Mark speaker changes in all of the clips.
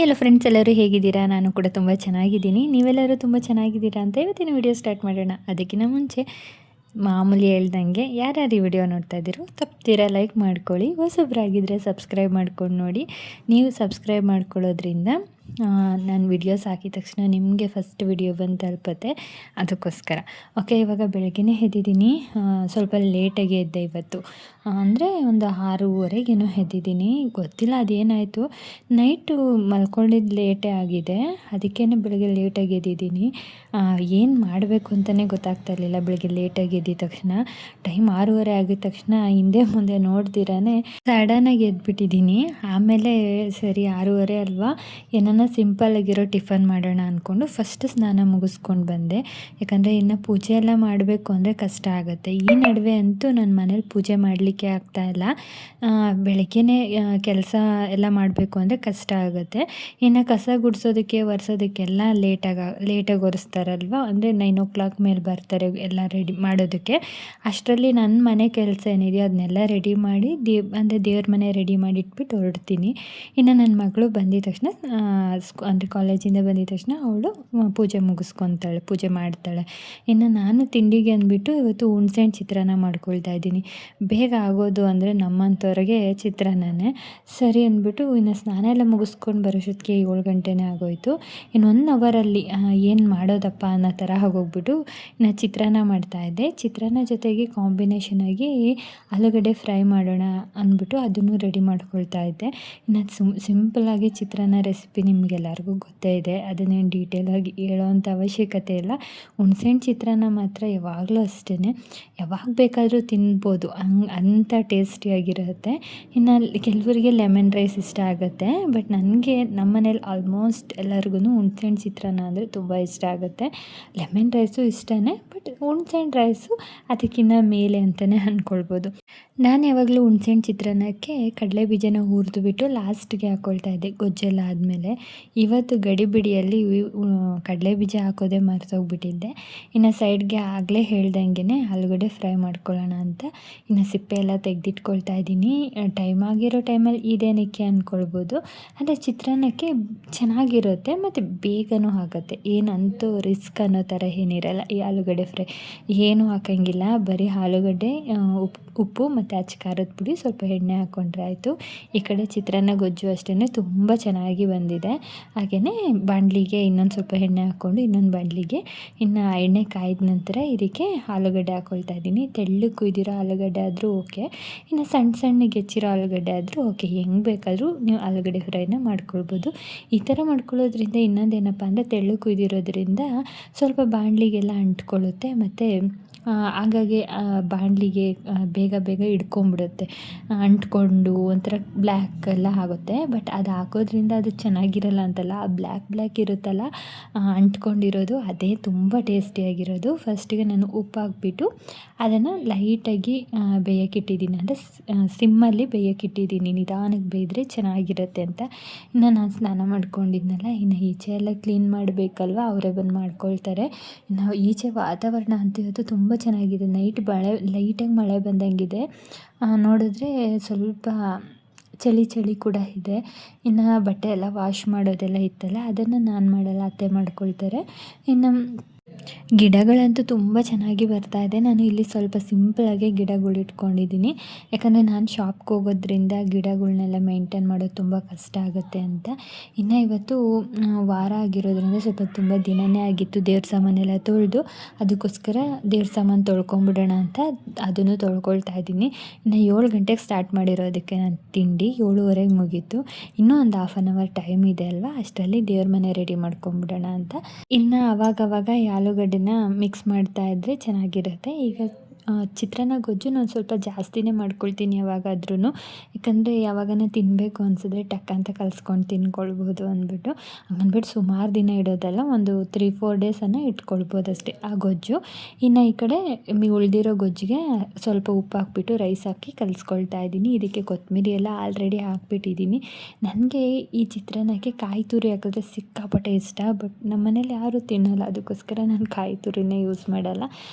Speaker 1: Hello friends, ಎಲ್ಲರೂ ಹೇಗಿದ್ದೀರಾ? ನಾನು ಕೂಡ ತುಂಬ ಚೆನ್ನಾಗಿದ್ದೀನಿ. ನೀವೆಲ್ಲರೂ ತುಂಬ ಚೆನ್ನಾಗಿದ್ದೀರಾ ಅಂತ ಇವತ್ತಿನ ವಿಡಿಯೋ ಸ್ಟಾರ್ಟ್ ಮಾಡೋಣ. ಅದಕ್ಕಿಂತ ಮುಂಚೆ ಮಾಮೂಲಿ ಹೇಳ್ದಂಗೆ ಯಾರ್ಯಾರು ಈ ವಿಡಿಯೋ ನೋಡ್ತಾ ಇದ್ದೀರೋ ತಪ್ಪದಿರ ಲೈಕ್ ಮಾಡ್ಕೊಳ್ಳಿ. ಹೊಸಬ್ರಾಗಿದ್ದರೆ ಸಬ್ಸ್ಕ್ರೈಬ್ ಮಾಡ್ಕೊಂಡು ನೋಡಿ. ನೀವು ಸಬ್ಸ್ಕ್ರೈಬ್ ಮಾಡ್ಕೊಳ್ಳೋದ್ರಿಂದ ನಾನು ವಿಡಿಯೋಸ್ ಹಾಕಿದ ತಕ್ಷಣ ನಿಮಗೆ ಫಸ್ಟ್ ವಿಡಿಯೋ ಬಂದು ತಲುಪುತ್ತೆ. ಅದಕ್ಕೋಸ್ಕರ ಓಕೆ. ಇವಾಗ ಬೆಳಗ್ಗೆನೇ ಎದ್ದಿದ್ದೀನಿ. ಸ್ವಲ್ಪ ಲೇಟಾಗಿ ಎದ್ದೆ ಇವತ್ತು. ಅಂದರೆ ಒಂದು 6:30ಗೇನೋ ಎದ್ದಿದ್ದೀನಿ. ಗೊತ್ತಿಲ್ಲ ಅದೇನಾಯಿತು, ನೈಟು ಮಲ್ಕೊಂಡಿದ್ದು ಲೇಟೇ ಆಗಿದೆ. ಅದಕ್ಕೇ ಬೆಳಗ್ಗೆ ಲೇಟಾಗಿ ಎದ್ದಿದ್ದೀನಿ. ಏನು ಮಾಡಬೇಕು ಅಂತಲೇ ಗೊತ್ತಾಗ್ತಾ ಇರಲಿಲ್ಲ. ಬೆಳಗ್ಗೆ ಲೇಟಾಗಿ ಎದ್ದಿದ ತಕ್ಷಣ ಟೈಮ್ 6:30 ಆಗಿದ ತಕ್ಷಣ ಹಿಂದೆ ಮುಂದೆ ನೋಡ್ದಿರಾನೆ ಸಡನ್ನಾಗಿ ಎದ್ಬಿಟ್ಟಿದ್ದೀನಿ. ಆಮೇಲೆ ಸರಿ 6:30 ಅಲ್ವಾ, ಏನನ್ನ ಸಿಂಪಲ್ಲಾಗಿರೋ ಟಿಫನ್ ಮಾಡೋಣ ಅಂದ್ಕೊಂಡು ಫಸ್ಟ್ ಸ್ನಾನ ಮುಗಿಸ್ಕೊಂಡು ಬಂದೆ. ಯಾಕಂದರೆ ಇನ್ನು ಪೂಜೆ ಎಲ್ಲ ಮಾಡಬೇಕು ಅಂದರೆ ಕಷ್ಟ ಆಗುತ್ತೆ. ಈ ನಡುವೆ ಅಂತೂ ನನ್ನ ಮನೇಲಿ ಪೂಜೆ ಮಾಡಲಿಕ್ಕೆ ಆಗ್ತಾಯಿಲ್ಲ. ಬೆಳಗ್ಗೆನೇ ಕೆಲಸ ಎಲ್ಲ ಮಾಡಬೇಕು ಅಂದರೆ ಕಷ್ಟ ಆಗುತ್ತೆ. ಇನ್ನು ಕಸ ಗುಡಿಸೋದಕ್ಕೆ ಒರೆಸೋದಕ್ಕೆಲ್ಲ ಲೇಟಾಗಿ ಒರೆಸ್ತಾರಲ್ವ, ಅಂದರೆ 9 ಮೇಲೆ ಬರ್ತಾರೆ ಎಲ್ಲ ರೆಡಿ ಮಾಡೋದಕ್ಕೆ. ಅಷ್ಟರಲ್ಲಿ ನನ್ನ ಮನೆ ಕೆಲಸ ಏನಿದೆಯೋ ಅದನ್ನೆಲ್ಲ ರೆಡಿ ಮಾಡಿ ದೇವ್ರ ಮನೆ ರೆಡಿ ಮಾಡಿ ಇಟ್ಬಿಟ್ಟು ಹೊರಡ್ತೀನಿ. ಇನ್ನು ನನ್ನ ಮಗಳು ಬಂದಿದ ತಕ್ಷಣ ಅಂದರೆ ಕಾಲೇಜಿಂದ ಬಂದಿದ ತಕ್ಷಣ ಅವಳು ಪೂಜೆ ಮುಗಿಸ್ಕೊತಾಳೆ, ಪೂಜೆ ಮಾಡ್ತಾಳೆ. ಇನ್ನು ನಾನು ತಿಂಡಿಗೆ ಅಂದ್ಬಿಟ್ಟು ಇವತ್ತು ಹುಣ್ಸೆಹಣ್ಣು ಚಿತ್ರಾನ್ನ ಮಾಡ್ಕೊಳ್ತಾ ಇದ್ದೀನಿ. ಬೇಗ ಆಗೋದು ಅಂದರೆ ನಮ್ಮಂಥವ್ರಿಗೆ ಚಿತ್ರಾನ್ನನೇ ಸರಿ ಅಂದ್ಬಿಟ್ಟು ಇನ್ನು ಸ್ನಾನ ಎಲ್ಲ ಮುಗಿಸ್ಕೊಂಡು ಬರೋಷ್ಟೊತ್ತಿಗೆ 7 ಗಂಟೆನೇ ಆಗೋಯಿತು. ಇನ್ನು 1 ಅವರಲ್ಲಿ ಏನು ಮಾಡೋದಪ್ಪ ಅನ್ನೋ ಥರ ಆಗೋಗ್ಬಿಟ್ಟು ಇನ್ನು ಚಿತ್ರಾನ್ನ ಮಾಡ್ತಾಯಿದ್ದೆ. ಚಿತ್ರಾನ್ನ ಜೊತೆಗೆ ಕಾಂಬಿನೇಷನ್ ಆಗಿ ಆಲೂಗಡ್ಡೆ ಫ್ರೈ ಮಾಡೋಣ ಅಂದ್ಬಿಟ್ಟು ಅದನ್ನು ರೆಡಿ ಮಾಡ್ಕೊಳ್ತಾ ಇದ್ದೆ. ಇನ್ನು ಸಿಂಪಲ್ಲಾಗಿ ಚಿತ್ರಾನ್ನ ರೆಸಿಪಿ ನಿಮಗೆಲ್ಲರಿಗೂ ಗೊತ್ತೇ ಇದೆ, ಅದನ್ನೇನು ಡೀಟೇಲಾಗಿ ಹೇಳೋವಂಥ ಅವಶ್ಯಕತೆ ಇಲ್ಲ. ಹುಣ್ಸೆಹಣ್ಣು ಚಿತ್ರಾನ್ನ ಮಾತ್ರ ಯಾವಾಗಲೂ ಅಷ್ಟೇ, ಯಾವಾಗ ಬೇಕಾದರೂ ತಿನ್ಬೋದು, ಅಂಥ ಟೇಸ್ಟಿಯಾಗಿರುತ್ತೆ. ಇನ್ನು ಕೆಲವರಿಗೆ ಲೆಮನ್ ರೈಸ್ ಇಷ್ಟ ಆಗುತ್ತೆ, ಬಟ್ ನನಗೆ ನಮ್ಮ ಮನೇಲಿ ಆಲ್ಮೋಸ್ಟ್ ಎಲ್ಲರಿಗೂ ಹುಣ್ಸೆಹಣ್ಣು ಚಿತ್ರಾನ್ನ ಅಂದರೆ ತುಂಬ ಇಷ್ಟ ಆಗುತ್ತೆ. ಲೆಮನ್ ರೈಸು ಇಷ್ಟನೇ, ಬಟ್ ಹುಣ್ಸೆಹಣ್ಣು ರೈಸು ಅದಕ್ಕಿಂತ ಮೇಲೆ ಅಂತಲೇ ಅಂದ್ಕೊಳ್ಬೋದು. ನಾನು ಯಾವಾಗಲೂ ಹುಣ್ಸೆಹಣ್ಣು ಚಿತ್ರಾನ್ನಕ್ಕೆ ಕಡಲೆ ಬೀಜನ ಹುರಿದ್ಬಿಟ್ಟು ಲಾಸ್ಟ್ಗೆ ಹಾಕ್ಕೊಳ್ತಾ ಇದ್ದೆ, ಗೊಜ್ಜೆಲ್ಲ ಆದಮೇಲೆ. ಇವತ್ತು ಗಡಿಬಿಡಿಯಲ್ಲಿ ಕಡಲೆ ಬೀಜ ಹಾಕೋದೇ ಮರ್ತೋಗ್ಬಿಟ್ಟಿದ್ದೆ. ಇನ್ನು ಸೈಡ್ಗೆ ಆಗಲೇ ಹೇಳ್ದಂಗೆ ಆಲೂಗಡ್ಡೆ ಫ್ರೈ ಮಾಡ್ಕೊಳ್ಳೋಣ ಅಂತ ಇನ್ನು ಸಿಪ್ಪೆ ಎಲ್ಲ ತೆಗೆದಿಟ್ಕೊಳ್ತಾ ಇದ್ದೀನಿ. ಟೈಮ್ ಆಗಿರೋ ಟೈಮಲ್ಲಿ ಇದೇನಕ್ಕೆ ಅಂದ್ಕೊಳ್ಬೋದು, ಅಂದರೆ ಚಿತ್ರಾನ್ನಕ್ಕೆ ಚೆನ್ನಾಗಿರುತ್ತೆ ಮತ್ತು ಬೇಗನೂ ಆಗುತ್ತೆ. ಏನಂತೂ ರಿಸ್ಕ್ ಅನ್ನೋ ಥರ ಏನಿರಲ್ಲ. ಈ ಆಲೂಗಡ್ಡೆ ಫ್ರೈ ಏನೂ ಹಾಕೋಂಗಿಲ್ಲ, ಬರೀ ಆಲೂಗಡ್ಡೆ, ಉಪ್ಪು ಮತ್ತು ಖಾರದ ಪುಡಿ, ಸ್ವಲ್ಪ ಎಣ್ಣೆ ಹಾಕ್ಕೊಂಡ್ರೆ ಆಯಿತು. ಈ ಕಡೆ ಚಿತ್ರಾನ್ನ ಗೊಜ್ಜು ಅಷ್ಟೇ ತುಂಬ ಚೆನ್ನಾಗಿ ಬಂದಿದೆ. ಹಾಗೆಯೇ ಬಾಣಲಿಗೆ ಇನ್ನೊಂದು ಸ್ವಲ್ಪ ಎಣ್ಣೆ ಹಾಕ್ಕೊಂಡು ಇನ್ನೊಂದು ಬಾಣಲಿಗೆ ಇನ್ನು ಎಣ್ಣೆ ಕಾಯ್ದ ನಂತರ ಇದಕ್ಕೆ ಆಲೂಗಡ್ಡೆ ಹಾಕ್ಕೊಳ್ತಾ ಇದ್ದೀನಿ. ತೆಳ್ಳಗೆ ಕುಯ್ದಿರೋ ಆಲೂಗಡ್ಡೆ ಆದರೂ ಓಕೆ, ಇನ್ನು ಸಣ್ಣಗೆ ಹೆಚ್ಚಿರೋ ಆಲೂಗಡ್ಡೆ ಆದರೂ ಓಕೆ. ಹೆಂಗೆ ಬೇಕಾದರೂ ನೀವು ಆಲೂಗಡ್ಡೆ ಫ್ರೈನ ಮಾಡ್ಕೊಳ್ಬೋದು. ಈ ಥರ ಮಾಡ್ಕೊಳ್ಳೋದ್ರಿಂದ ಇನ್ನೊಂದೇನಪ್ಪ ಅಂದರೆ ತೆಳ್ಳಗೆ ಕುಯ್ದಿರೋದ್ರಿಂದ ಸ್ವಲ್ಪ ಬಾಣಲಿಗೆಲ್ಲ ಅಂಟ್ಕೊಳ್ಳುತ್ತೆ ಮತ್ತು ಹಾಗಾಗಿ ಬಾಣಲಿಗೆ ಬೇಗ ಹಿಡ್ಕೊಂಬಿಡುತ್ತೆ, ಅಂಟ್ಕೊಂಡು ಒಂಥರ ಬ್ಲ್ಯಾಕ್ ಎಲ್ಲ ಆಗುತ್ತೆ. ಬಟ್ ಅದು ಹಾಕೋದ್ರಿಂದ ಅದು ಚೆನ್ನಾಗಿರಲ್ಲ ಅಂತಲ್ಲ, ಆ ಬ್ಲ್ಯಾಕ್ ಇರುತ್ತಲ್ಲ ಅಂಟ್ಕೊಂಡಿರೋದು, ಅದೇ ತುಂಬ ಟೇಸ್ಟಿಯಾಗಿರೋದು. ಫಸ್ಟಿಗೆ ನಾನು ಉಪ್ಪು ಹಾಕ್ಬಿಟ್ಟು ಅದನ್ನು ಲೈಟಾಗಿ ಬೇಯಕ್ಕಿಟ್ಟಿದ್ದೀನಿ, ಅಂದರೆ ಸಿಮ್ಮಲ್ಲಿ ಬೇಯಕ್ಕಿಟ್ಟಿದ್ದೀನಿ. ನಿಧಾನಕ್ಕೆ ಬೇಯಿದ್ರೆ ಚೆನ್ನಾಗಿರುತ್ತೆ ಅಂತ. ಇನ್ನು ನಾನು ಸ್ನಾನ ಮಾಡ್ಕೊಂಡಿದ್ನಲ್ಲ, ಇನ್ನು ಈಚೆ ಎಲ್ಲ ಕ್ಲೀನ್ ಮಾಡಬೇಕಲ್ವ, ಅವರೇ ಬಂದು ಮಾಡ್ಕೊಳ್ತಾರೆ. ಇನ್ನು ಈಚೆ ವಾತಾವರಣ ಅಂತ ಇವತ್ತು ತುಂಬ ಚೆನ್ನಾಗಿದೆ. ನೈಟ್ ಲೈಟಾಗಿ ಮಳೆ ಬಂದಂಗಿದೆ. ನೋಡಿದ್ರೆ ಸ್ವಲ್ಪ ಚಳಿ ಕೂಡ ಇದೆ. ಇನ್ನು ಬಟ್ಟೆ ಎಲ್ಲ ವಾಶ್ ಮಾಡೋದೆಲ್ಲ ಇತ್ತಲ್ಲ, ಅದನ್ನು ನಾನು ಮಾಡಲ್ಲ, ಅತ್ತೆ ಮಾಡ್ಕೊಳ್ತಾರೆ. ಇನ್ನು ಗಿಡಗಳಂತೂ ತುಂಬ ಚೆನ್ನಾಗಿ ಬರ್ತಾ ಇದೆ. ನಾನು ಇಲ್ಲಿ ಸ್ವಲ್ಪ ಸಿಂಪಲಾಗಿ ಗಿಡಗಳು ಇಟ್ಕೊಂಡಿದ್ದೀನಿ, ಯಾಕಂದರೆ ನಾನು ಶಾಪ್ಗೆ ಹೋಗೋದ್ರಿಂದ ಗಿಡಗಳ್ನೆಲ್ಲ ಮೇಂಟೈನ್ ಮಾಡೋದು ತುಂಬ ಕಷ್ಟ ಆಗುತ್ತೆ ಅಂತ. ಇನ್ನು ಇವತ್ತು ವಾರ ಆಗಿರೋದ್ರಿಂದ ಸ್ವಲ್ಪ ತುಂಬ ದಿನವೇ ಆಗಿತ್ತು. ದೇವ್ರ ಸಾಮಾನೆಲ್ಲ ತೊಳೆದು ಅದಕ್ಕೋಸ್ಕರ ದೇವ್ರ ಸಾಮಾನು ತೊಳ್ಕೊಂಬಿಡೋಣ ಅಂತ ಅದನ್ನು ತೊಳ್ಕೊಳ್ತಾ ಇದ್ದೀನಿ. ಇನ್ನು 7 ಗಂಟೆಗೆ ಸ್ಟಾರ್ಟ್ ಮಾಡಿರೋದಕ್ಕೆ ನಾನು ತಿಂಡಿ 7:30ಗೆ ಮುಗೀತು. ಇನ್ನೂ ಒಂದು 1/2 ಅವರ್ ಟೈಮ್ ಇದೆ ಅಲ್ವಾ, ಅಷ್ಟರಲ್ಲಿ ದೇವ್ರ ಮನೆ ರೆಡಿ ಮಾಡ್ಕೊಂಬಿಡೋಣ ಅಂತ. ಇನ್ನು ಆವಾಗವಾಗ ಆಲೂಗಡ್ಡೆನ ಮಿಕ್ಸ್ ಮಾಡ್ತಾ ಇದ್ದರೆ ಚೆನ್ನಾಗಿರುತ್ತೆ. ಈಗ ಚಿತ್ರಾನ್ನ ಗೊಜ್ಜು ನಾನು ಸ್ವಲ್ಪ ಜಾಸ್ತಿನೇ ಮಾಡ್ಕೊಳ್ತೀನಿ ಯಾವಾಗಾದ್ರೂ, ಯಾಕಂದರೆ ಯಾವಾಗನ ತಿನ್ನಬೇಕು ಅನಿಸಿದ್ರೆ ಟಕ್ ಅಂತ ಕಲಿಸ್ಕೊಂಡು ತಿನ್ಕೊಳ್ಬೋದು ಅಂದ್ಬಿಟ್ಟು. ಹಂಗಂದ್ಬಿಟ್ಟು ಸುಮಾರು ದಿನ ಇಡೋದಲ್ಲ, ಒಂದು 3-4 ಡೇಸನ್ನು ಇಟ್ಕೊಳ್ಬೋದು ಅಷ್ಟೇ ಆ ಗೊಜ್ಜು. ಇನ್ನು ಈ ಕಡೆ ಉಳಿದಿರೋ ಗೊಜ್ಜಿಗೆ ಸ್ವಲ್ಪ ಉಪ್ಪು ಹಾಕ್ಬಿಟ್ಟು ರೈಸ್ ಹಾಕಿ ಕಲಿಸ್ಕೊಳ್ತಾ ಇದ್ದೀನಿ. ಇದಕ್ಕೆ ಕೊತ್ತಂಬರಿ ಎಲ್ಲ ಆಲ್ರೆಡಿ ಹಾಕ್ಬಿಟ್ಟಿದ್ದೀನಿ. ನನಗೆ ಈ ಚಿತ್ರಾನ್ನಕ್ಕೆ ಕಾಯಿ ತುರಿ ಹಾಕಿದ್ರೆ ಸಿಕ್ಕಾಪಟ್ಟೆ ಇಷ್ಟ, ಬಟ್ ನಮ್ಮ ಮನೇಲಿ ಯಾರೂ ತಿನ್ನೋಲ್ಲ, ಅದಕ್ಕೋಸ್ಕರ ನಾನು ಕಾಯಿ ತುರಿನೇ ಯೂಸ್ ಮಾಡಲ್ಲ.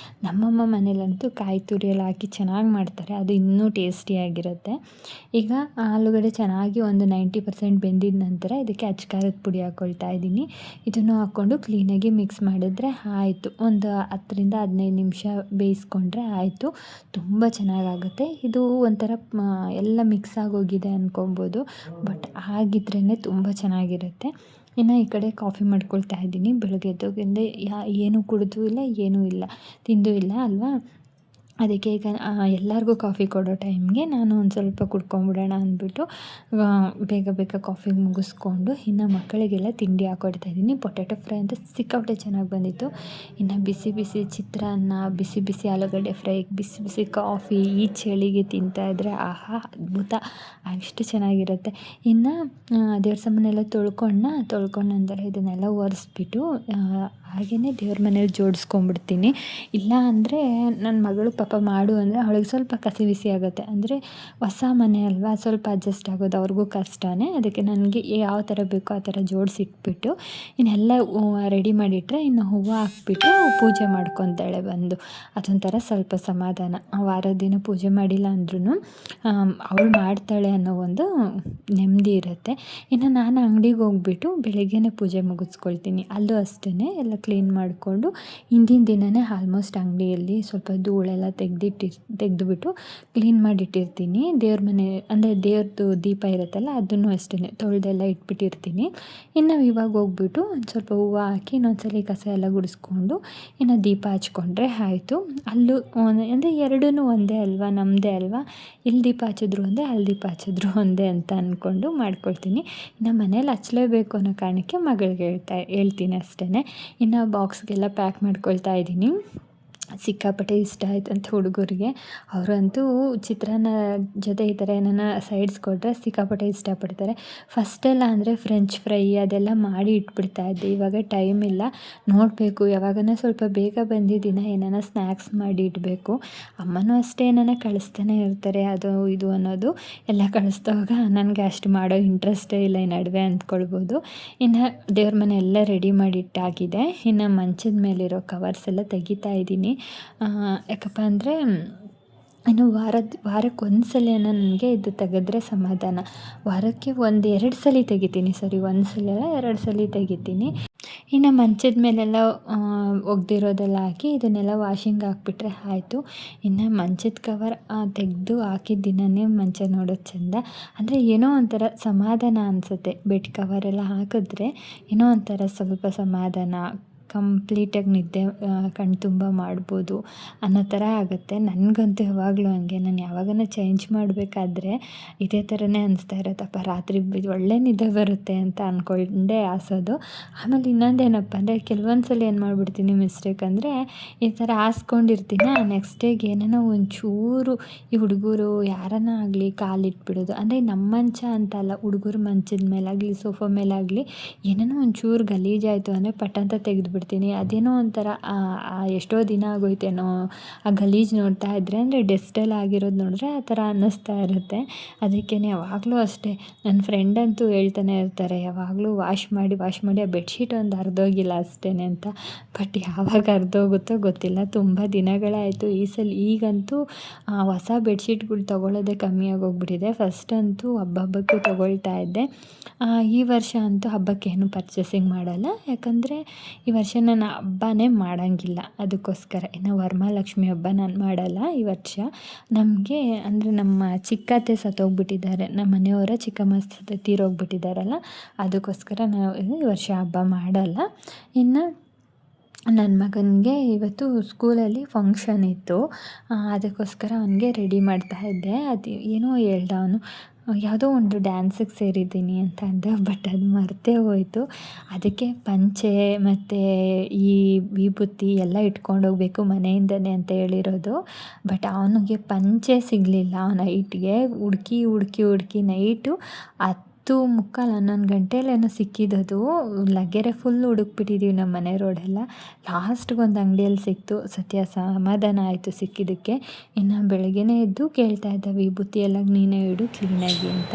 Speaker 1: ನಮ್ಮಮ್ಮ ಮನೇಲಂತೂ ಕಾಯಿ ತುರಿ ಎಲ್ಲ ಹಾಕಿ ಚೆನ್ನಾಗಿ ಮಾಡ್ತಾರೆ, ಅದು ಇನ್ನೂ ಟೇಸ್ಟಿಯಾಗಿರುತ್ತೆ. ಈಗ ಆಲೂಗಡ್ಡೆ ಚೆನ್ನಾಗಿ ಒಂದು 90% ಬೆಂದಿದ ನಂತರ ಇದಕ್ಕೆ ಅಚ್ಚ ಖಾರದ ಪುಡಿ ಹಾಕ್ಕೊಳ್ತಾ ಇದ್ದೀನಿ. ಇದನ್ನು ಹಾಕ್ಕೊಂಡು ಕ್ಲೀನಾಗಿ ಮಿಕ್ಸ್ ಮಾಡಿದ್ರೆ ಆಯಿತು. ಒಂದು 10-15 ನಿಮಿಷ ಬೇಯಿಸ್ಕೊಂಡ್ರೆ ಆಯಿತು. ತುಂಬ ಚೆನ್ನಾಗಾಗುತ್ತೆ. ಇದು ಒಂಥರ ಎಲ್ಲ ಮಿಕ್ಸ್ ಆಗೋಗಿದೆ ಅಂದ್ಕೊಬೋದು, ಬಟ್ ಆಗಿದ್ರೇ ತುಂಬ ಚೆನ್ನಾಗಿರುತ್ತೆ. ಇನ್ನು ಈ ಕಡೆ ಕಾಫಿ ಮಾಡ್ಕೊಳ್ತಾ ಇದ್ದೀನಿ. ಬೆಳಗ್ಗೆ ಎದ್ದೋಗಿಂದ ಏನೂ ಕುಡಿದೂ ಇಲ್ಲ, ಏನೂ ಇಲ್ಲ, ತಿಂದೂ ಇಲ್ಲ ಅಲ್ವಾ. ಅದಕ್ಕೆ ಈಗ ಎಲ್ಲರಿಗೂ ಕಾಫಿ ಕೊಡೋ ಟೈಮ್ಗೆ ನಾನು ಒಂದು ಸ್ವಲ್ಪ ಕುಡ್ಕೊಂಬಿಡೋಣ ಅಂದ್ಬಿಟ್ಟು ಬೇಗ ಬೇಗ ಕಾಫಿ ಮುಗಿಸ್ಕೊಂಡು ಇನ್ನು ಮಕ್ಕಳಿಗೆಲ್ಲ ತಿಂಡಿ ಹಾಕ್ಕೊಡ್ತಾಯಿದ್ದೀನಿ. ಪೊಟ್ಯಾಟೊ ಫ್ರೈ ಅಂತ ಸಿಕ್ಕಾಪಟ್ಟೆ ಚೆನ್ನಾಗಿ ಬಂದಿತ್ತು. ಇನ್ನು ಬಿಸಿ ಬಿಸಿ ಚಿತ್ರಾನ್ನ, ಬಿಸಿ ಬಿಸಿ ಆಲೂಗಡ್ಡೆ ಫ್ರೈ, ಬಿಸಿ ಬಿಸಿ ಕಾಫಿ ಈ ಚಳಿಗೆ ತಿಂತಾಯಿದ್ರೆ ಆಹಾ ಅದ್ಭುತ, ಅಷ್ಟು ಚೆನ್ನಾಗಿರುತ್ತೆ. ಇನ್ನು ದೇವ್ರ ಸಾಮಾನೆಲ್ಲ ತೊಳ್ಕೊಂಡು ನಂತರ ಇದನ್ನೆಲ್ಲ ಒರೆಸ್ಬಿಟ್ಟು ಹಾಗೆಯೇ ದೇವ್ರ ಮನೇಲಿ ಜೋಡಿಸ್ಕೊಂಡ್ಬಿಡ್ತೀನಿ. ಇಲ್ಲ ಅಂದರೆ ನನ್ನ ಮಗಳು ಪಾಪ ಮಾಡು ಅಂದರೆ ಅವಳಿಗೆ ಸ್ವಲ್ಪ ಕಸಿ ಬಿಸಿ ಆಗುತ್ತೆ. ಅಂದರೆ ಹೊಸ ಮನೆ ಅಲ್ವಾ, ಸ್ವಲ್ಪ ಅಡ್ಜಸ್ಟ್ ಆಗೋದು ಅವ್ರಿಗೂ ಕಷ್ಟನೇ. ಅದಕ್ಕೆ ನನಗೆ ಯಾವ ಥರ ಬೇಕೋ ಆ ಥರ ಜೋಡಿಸಿಟ್ಬಿಟ್ಟು ಇನ್ನೆಲ್ಲ ರೆಡಿ ಮಾಡಿಟ್ರೆ ಇನ್ನು ಹೂವು ಹಾಕ್ಬಿಟ್ಟು ಪೂಜೆ ಮಾಡ್ಕೊತಾಳೆ ಬಂದು. ಅದೊಂಥರ ಸ್ವಲ್ಪ ಸಮಾಧಾನ. ವಾರದ ದಿನ ಪೂಜೆ ಮಾಡಿಲ್ಲ ಅಂದ್ರೂ ಅವಳು ಮಾಡ್ತಾಳೆ ಅನ್ನೋ ಒಂದು ನೆಮ್ಮದಿ ಇರುತ್ತೆ. ಇನ್ನು ನಾನು ಅಂಗಡಿಗೆ ಹೋಗ್ಬಿಟ್ಟು ಬೆಳಗ್ಗೆನೇ ಪೂಜೆ ಮುಗಿಸ್ಕೊಳ್ತೀನಿ. ಅಲ್ಲೂ ಅಷ್ಟೇ ಎಲ್ಲ ಕ್ಲೀನ್ ಮಾಡಿಕೊಂಡು ಹಿಂದಿನ ದಿನವೇ ಆಲ್ಮೋಸ್ಟ್ ಅಂಗಡಿಯಲ್ಲಿ ಸ್ವಲ್ಪ ಧೂಳೆಲ್ಲ ತೆಗೆದುಬಿಟ್ಟು ಕ್ಲೀನ್ ಮಾಡಿಟ್ಟಿರ್ತೀನಿ. ದೇವ್ರ ಮನೆ ಅಂದರೆ ದೇವ್ರದ್ದು ದೀಪ ಇರುತ್ತಲ್ಲ ಅದನ್ನು ಅಷ್ಟೇ ತೊಳೆದೆಲ್ಲ ಇಟ್ಬಿಟ್ಟಿರ್ತೀನಿ. ಇನ್ನು ಇವಾಗ ಹೋಗ್ಬಿಟ್ಟು ಒಂದು ಸ್ವಲ್ಪ ಹೂವು ಹಾಕಿ ಇನ್ನೊಂದ್ಸಲಿ ಕಸ ಎಲ್ಲ ಗುಡಿಸ್ಕೊಂಡು ಇನ್ನು ದೀಪ ಹಚ್ಕೊಂಡ್ರೆ ಆಯಿತು. ಅಲ್ಲೂ ಅಂದರೆ ಎರಡೂ ಒಂದೇ ಅಲ್ವಾ, ನಮ್ಮದೇ ಅಲ್ವಾ, ಇಲ್ಲಿ ದೀಪ ಹಚ್ಚಿದ್ರು ಒಂದೇ, ಅಲ್ಲಿ ದೀಪ ಹಚ್ಚಿದ್ರು ಒಂದೇ ಅಂತ ಅಂದ್ಕೊಂಡು ಮಾಡ್ಕೊಳ್ತೀನಿ. ಇನ್ನು ಮನೇಲಿ ಹಚ್ಚಲೇಬೇಕು ಅನ್ನೋ ಕಾರಣಕ್ಕೆ ಮಗಳಿಗೆ ಹೇಳ್ತೀನಿ ಅಷ್ಟೇ. ಇನ್ನು ಬಾಕ್ಸ್ಗೆಲ್ಲ ಪ್ಯಾಕ್ ಮಾಡ್ಕೊಳ್ತಾ ಇದ್ದೀನಿ. ಸಿಕ್ಕಾಪಟ್ಟೆ ಇಷ್ಟ ಆಯ್ತಂತ ಹುಡುಗರಿಗೆ. ಅವರಂತೂ ಚಿತ್ರಾನ್ನ ಜೊತೆ ಈ ಥರ ಏನಾನ ಸೈಡ್ಸ್ ಕೊಟ್ಟರೆ ಸಿಕ್ಕಾಪಟ್ಟೆ ಇಷ್ಟಪಡ್ತಾರೆ. ಫಸ್ಟೆಲ್ಲ ಅಂದರೆ ಫ್ರೆಂಚ್ ಫ್ರೈ ಅದೆಲ್ಲ ಮಾಡಿ ಇಟ್ಬಿಡ್ತಾಯಿದ್ದೆ. ಇವಾಗ ಟೈಮ್ ಇಲ್ಲ, ನೋಡಬೇಕು ಯಾವಾಗನ ಸ್ವಲ್ಪ ಬೇಗ ಬಂದಿದ್ದಿನ ಏನಾನ ಸ್ನ್ಯಾಕ್ಸ್ ಮಾಡಿ ಇಡಬೇಕು. ಅಮ್ಮನೂ ಅಷ್ಟೇ ಏನಾನ ಕಳಿಸ್ತಾನೆ ಇರ್ತಾರೆ, ಅದು ಇದು ಅನ್ನೋದು ಎಲ್ಲ ಕಳಿಸ್ದಾಗ ನನಗೆ ಅಷ್ಟು ಮಾಡೋ ಇಂಟ್ರೆಸ್ಟೇ ಇಲ್ಲ ಈ ನಡುವೆ ಅಂದ್ಕೊಳ್ಬೋದು. ಇನ್ನು ದೇವ್ರ ಮನೆ ಎಲ್ಲ ರೆಡಿ ಮಾಡಿಟ್ಟಾಗಿದೆ. ಇನ್ನು ಮಂಚದ ಮೇಲಿರೋ ಕವರ್ಸ್ ಎಲ್ಲ ತೆಗಿತಾ ಇದ್ದೀನಿ. ಯಾಕಪ್ಪ ಅಂದರೆ ಇನ್ನು ವಾರಕ್ಕೆ ಒಂದು ಸಲ ನನಗೆ ಇದು ತೆಗೆದ್ರೆ ಸಮಾಧಾನ. ವಾರಕ್ಕೆ 1-2 ಸಲ ತೆಗಿತೀನಿ, ಸರಿ 1 ಸಲ ಅಲ್ಲ 2 ಸಲ ತೆಗಿತೀನಿ. ಇನ್ನು ಮಂಚದ ಮೇಲೆಲ್ಲ ಒಗೆದಿರೋದೆಲ್ಲ ಹಾಕಿ ಇದನ್ನೆಲ್ಲ ವಾಷಿಂಗ್ ಹಾಕ್ಬಿಟ್ರೆ ಆಯಿತು. ಇನ್ನು ಮಂಚದ ಕವರ್ ತೆಗೆದು ಹಾಕಿದ ದಿನವೇ ಮಂಚ ನೋಡೋದು ಚೆಂದ. ಅಂದರೆ ಏನೋ ಒಂಥರ ಸಮಾಧಾನ ಅನಿಸುತ್ತೆ. ಬೆಡ್ ಕವರೆಲ್ಲ ಹಾಕಿದ್ರೆ ಏನೋ ಒಂಥರ ಸ್ವಲ್ಪ ಸಮಾಧಾನ, ಕಂಪ್ಲೀಟಾಗಿ ನಿದ್ದೆ ಕಣ್ಣು ತುಂಬ ಮಾಡ್ಬೋದು ಅನ್ನೋ ಥರ ಆಗುತ್ತೆ. ನನಗಂತೂ ಯಾವಾಗಲೂ ಹಂಗೆ. ನಾನು ಯಾವಾಗನ ಚೇಂಜ್ ಮಾಡಬೇಕಾದ್ರೆ ಇದೇ ಥರನೇ ಅನಿಸ್ತಾ ಇರುತ್ತಪ್ಪ, ರಾತ್ರಿ ಒಳ್ಳೆ ನಿದ್ದೆ ಬರುತ್ತೆ ಅಂತ ಅಂದ್ಕೊಂಡೇ ಹಾಸೋದು. ಆಮೇಲೆ ಇನ್ನೊಂದೇನಪ್ಪ ಅಂದರೆ ಕೆಲವೊಂದು ಸಲ ಏನು ಮಾಡಿಬಿಡ್ತೀನಿ ಮಿಸ್ಟೇಕ್ ಅಂದರೆ ಈ ಥರ ಹಾಸ್ಕೊಂಡಿರ್ತೀನಿ, ನೆಕ್ಸ್ಟ್ ಡೇಗೆ ಏನಾನ ಒಂಚೂರು ಈ ಹುಡುಗರು ಯಾರನ್ನ ಆಗಲಿ ಕಾಲಿಟ್ಬಿಡೋದು. ಅಂದರೆ ನಮ್ಮ ಮಂಚ ಅಂತ ಅಲ್ಲ, ಹುಡುಗರು ಮಂಚದ ಮೇಲಾಗಲಿ ಸೋಫಾ ಮೇಲಾಗಲಿ ಏನಾನ ಒಂಚೂರು ಗಲೀಜಾಯಿತು ಅಂದರೆ ಪಟ್ಟಂತ ತೆಗೆದುಬಿಡ್ತೀನಿ. ಅದೇನೋ ಒಂಥರ ಎಷ್ಟೋ ದಿನ ಆಗೋಯ್ತೇನೋ ಆ ಗಲೀಜು ನೋಡ್ತಾ ಇದ್ದರೆ, ಅಂದರೆ ಡಸ್ಟೆಲ್ಲ ಆಗಿರೋದು ನೋಡಿದ್ರೆ ಆ ಥರ ಅನ್ನಿಸ್ತಾ ಇರುತ್ತೆ. ಅದಕ್ಕೇ ಯಾವಾಗಲೂ ಅಷ್ಟೇ ನನ್ನ ಫ್ರೆಂಡ್ ಅಂತೂ ಹೇಳ್ತಾನೆ ಇರ್ತಾರೆ, ಯಾವಾಗಲೂ ವಾಶ್ ಮಾಡಿ ಆ ಬೆಡ್ಶೀಟ್ ಒಂದು ಹರಿದೋಗಿಲ್ಲ ಅಷ್ಟೇ ಅಂತ. ಬಟ್ ಯಾವಾಗ ಹರಿದೋಗುತ್ತೋ ಗೊತ್ತಿಲ್ಲ, ತುಂಬ ದಿನಗಳಾಯಿತು. ಈಗಂತೂ ಹೊಸ ಬೆಡ್ಶೀಟ್ಗಳು ತೊಗೊಳ್ಳೋದೇ ಕಮ್ಮಿ ಆಗೋಗ್ಬಿಟ್ಟಿದೆ. ಫಸ್ಟ್ ಅಂತೂ ಹಬ್ಬಕ್ಕೆ ತೊಗೊಳ್ತಾ ಇದ್ದೆ. ಈ ವರ್ಷ ಅಂತೂ ಹಬ್ಬಕ್ಕೇನು ಪರ್ಚೇಸಿಂಗ್ ಮಾಡಲ್ಲ, ಯಾಕಂದರೆ ಈ ವರ್ಷ ನಾನು ಹಬ್ಬನೇ ಮಾಡೋಂಗಿಲ್ಲ. ಅದಕ್ಕೋಸ್ಕರ ಇನ್ನು ವರಮಹಾಲಕ್ಷ್ಮಿ ಹಬ್ಬ ನಾನು ಮಾಡಲ್ಲ ಈ ವರ್ಷ. ನಮಗೆ ಅಂದರೆ ನಮ್ಮ ಚಿಕ್ಕತ್ತೆ ಸತ್ತೋಗ್ಬಿಟ್ಟಿದ್ದಾರೆ, ನಮ್ಮ ಮನೆಯವರ ಚಿಕ್ಕಮ್ಮ ತೀರೋಗ್ಬಿಟ್ಟಿದ್ದಾರಲ್ಲ, ಅದಕ್ಕೋಸ್ಕರ ನಾವು ಈ ವರ್ಷ ಹಬ್ಬ ಮಾಡಲ್ಲ. ಇನ್ನು ನನ್ನ ಮಗನಿಗೆ ಇವತ್ತು ಸ್ಕೂಲಲ್ಲಿ ಫಂಕ್ಷನ್ ಇತ್ತು, ಅದಕ್ಕೋಸ್ಕರ ಅವನಿಗೆ ರೆಡಿ ಮಾಡ್ತಾಯಿದ್ದೆ. ಅದು ಏನೋ ಹೇಳ್ದ ಅವನು, ಯಾವುದೋ ಒಂದು ಡ್ಯಾನ್ಸಿಗೆ ಸೇರಿದ್ದೀನಿ ಅಂತ ಅಂದೆ, ಬಟ್ ಅದು ಮರ್ತೇ ಹೋಯಿತು. ಅದಕ್ಕೆ ಪಂಚೆ ಮತ್ತು ಈ ವಿಭೂತಿ ಎಲ್ಲ ಇಟ್ಕೊಂಡೋಗ್ಬೇಕು ಮನೆಯಿಂದನೇ ಅಂತ ಹೇಳಿರೋದು. ಬಟ್ ಅವನಿಗೆ ಪಂಚೆ ಸಿಗಲಿಲ್ಲ. ಅವನ ಹೈಟ್ಗೆ ಹುಡುಕಿ ನೈಟು 10:45-11 ಗಂಟೆಲೇನೋ ಸಿಕ್ಕಿದ್ದದು. ಲಗ್ಗೆರೆ ಫುಲ್ ಹುಡುಕ್ಬಿಟ್ಟಿದ್ದೀವಿ ನಮ್ಮ ಮನೆ ರೋಡೆಲ್ಲ. ಲಾಸ್ಟ್ಗೆ ಒಂದು ಅಂಗಡಿಯಲ್ಲಿ ಸಿಕ್ತು, ಸತ್ಯ ಸಮಾಧಾನ ಆಯಿತು ಸಿಕ್ಕಿದ್ದಕ್ಕೆ. ಇನ್ನು ಬೆಳಗ್ಗೆನೇ ಎದ್ದು ಕೇಳ್ತಾ ಇದ್ದ, ವಿಭೂತಿ ಎಲ್ಲ ನೀನೇ ಇಡು ಕ್ಲೀನಾಗಿ ಅಂತ.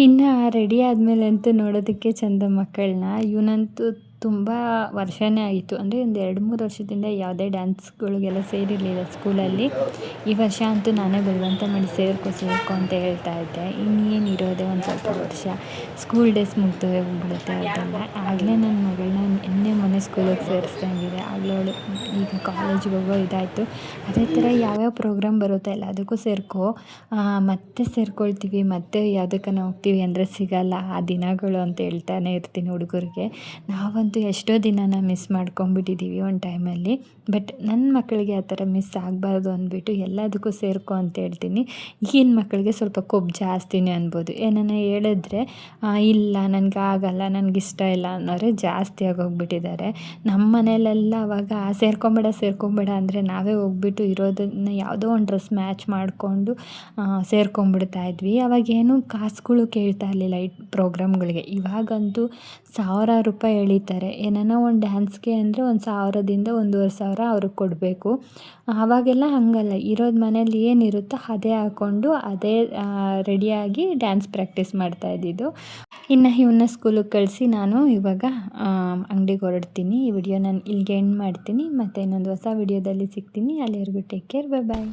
Speaker 1: ಇನ್ನು ರೆಡಿ ಆದಮೇಲೆ ಅಂತೂ ನೋಡೋದಕ್ಕೆ ಚಂದ ಮಕ್ಕಳನ್ನ. ಇವನಂತೂ ತುಂಬ ವರ್ಷನೇ ಆಯಿತು, ಅಂದರೆ ಒಂದು 2-3 ವರ್ಷದಿಂದ ಯಾವುದೇ ಡ್ಯಾನ್ಸ್ಗಳಿಗೆಲ್ಲ ಸೇರಿರಲಿಲ್ಲ ಸ್ಕೂಲಲ್ಲಿ. ಈ ವರ್ಷ ಅಂತೂ ನಾನೇ ಬಲವಂತ ಮಾಡಿ ಸೇರ್ಕೊ ಅಂತ ಹೇಳ್ತಾ ಇದ್ದೆ. ಇನ್ನೇನು ಇರೋದೇ ಒಂದು ಸ್ವಲ್ಪ ವರ್ಷ, ಸ್ಕೂಲ್ ಡೇಸ್ ಮುಗ್ದೋಗಿ ಹೋಗ್ಬಿಡುತ್ತೆ ಅದೆಲ್ಲ. ಆಗಲೇ ನನ್ನ ಮಗಳನ್ನ ಮೊನ್ನೆ ಸ್ಕೂಲಿಗೆ ಸೇರಿಸ್ದಂಗಿದೆ. ಆಗಲೇ ಅವಳು ಈಗ ಕಾಲೇಜಿಗೆ ಹೋಗೋ ಇದಾಯಿತು. ಅದೇ ಥರ ಯಾವ್ಯಾವ ಪ್ರೋಗ್ರಾಮ್ ಬರುತ್ತೆ ಎಲ್ಲದಕ್ಕೂ ಸೇರ್ಕೊ, ಮತ್ತೆ ಸೇರ್ಕೊಳ್ತೀವಿ, ಮತ್ತೆ ಯಾವುದಕ್ಕನ ಹೋಗ್ತೀವಿ ಅಂದರೆ ಸಿಗಲ್ಲ ಆ ದಿನಗಳು ಅಂತ ಹೇಳ್ತಾನೆ ಇರ್ತೀನಿ ಹುಡುಗರಿಗೆ. ನಾವಂತೂ ಎಷ್ಟೋ ದಿನನ ಮಿಸ್ ಮಾಡ್ಕೊಂಡ್ಬಿಟ್ಟಿದ್ದೀವಿ ಒಂದು ಟೈಮಲ್ಲಿ. ಬಟ್ ನನ್ನ ಮಕ್ಕಳಿಗೆ ಆ ಥರ ಮಿಸ್ ಆಗಬಾರ್ದು ಅಂದ್ಬಿಟ್ಟು ಎಲ್ಲದಕ್ಕೂ ಸೇರ್ಕೊ ಅಂತ ಹೇಳ್ತೀನಿ. ಈಗಿನ ಮಕ್ಕಳಿಗೆ ಸ್ವಲ್ಪ ಕೊಬ್ಬು ಜಾಸ್ತಿನೇ ಅನ್ಬೋದು. ಏನನ್ನ ಹೇಳಿದ್ರೆ ಇಲ್ಲ ನನಗೆ ಆಗಲ್ಲ, ನನಗಿಷ್ಟ ಇಲ್ಲ ಅನ್ನೋರೇ ಜಾಸ್ತಿ ಆಗೋಗ್ಬಿಟ್ಟಿದ್ದಾರೆ. ನಮ್ಮ ಮನೆಯಲ್ಲೆಲ್ಲ ಅವಾಗ ಸೇರ್ಕೊಂಬೇಡ ಅಂದರೆ ನಾವೇ ಹೋಗ್ಬಿಟ್ಟು ಇರೋದನ್ನು ಯಾವುದೋ ಒಂದು ಡ್ರೆಸ್ ಮ್ಯಾಚ್ ಮಾಡಿಕೊಂಡು ಸೇರ್ಕೊಂಡ್ಬಿಡ್ತಾ ಇದ್ವಿ. ಅವಾಗೇನು ಕಾಸುಗಳು ಕೇಳ್ತಾ ಇರಲಿಲ್ಲ ಈ ಪ್ರೋಗ್ರಾಮ್ಗಳಿಗೆ. ಇವಾಗಂತೂ ಸಾವಿರಾರು ರೂಪಾಯಿ ಎಳೀತಾರೆ. ಏನೋ ಒಂದು ಡ್ಯಾನ್ಸ್ಗೆ ಅಂದರೆ 1,000ದಿಂದ 1,500 ಅವ್ರಿಗೆ ಕೊಡಬೇಕು. ಆವಾಗೆಲ್ಲ ಹಾಗಲ್ಲ, ಇರೋದು ಮನೇಲಿ ಏನಿರುತ್ತೋ ಅದೇ ಹಾಕ್ಕೊಂಡು ಅದೇ ರೆಡಿಯಾಗಿ ಡ್ಯಾನ್ಸ್ ಪ್ರಾಕ್ಟೀಸ್ ಮಾಡ್ತಾ ಇದ್ದಿದ್ದು. ಇನ್ನು ಇವನ್ನ ಸ್ಕೂಲಿಗೆ ಕಳಿಸಿ ನಾನು ಇವಾಗ ಅಂಗಡಿಗೆ ಹೊರಡ್ತೀನಿ. ಈ ವಿಡಿಯೋ ನಾನು ಇಲ್ಲಿಗೆ ಎಂಡ್ ಮಾಡ್ತೀನಿ. ಮತ್ತು ಇನ್ನೊಂದು ಹೊಸ ವಿಡಿಯೋದಲ್ಲಿ ಸಿಗ್ತೀನಿ. ಅಲ್ಲಿವರೆಗೂ ಟೇಕ್ ಕೇರ್, ಬಾಯ್.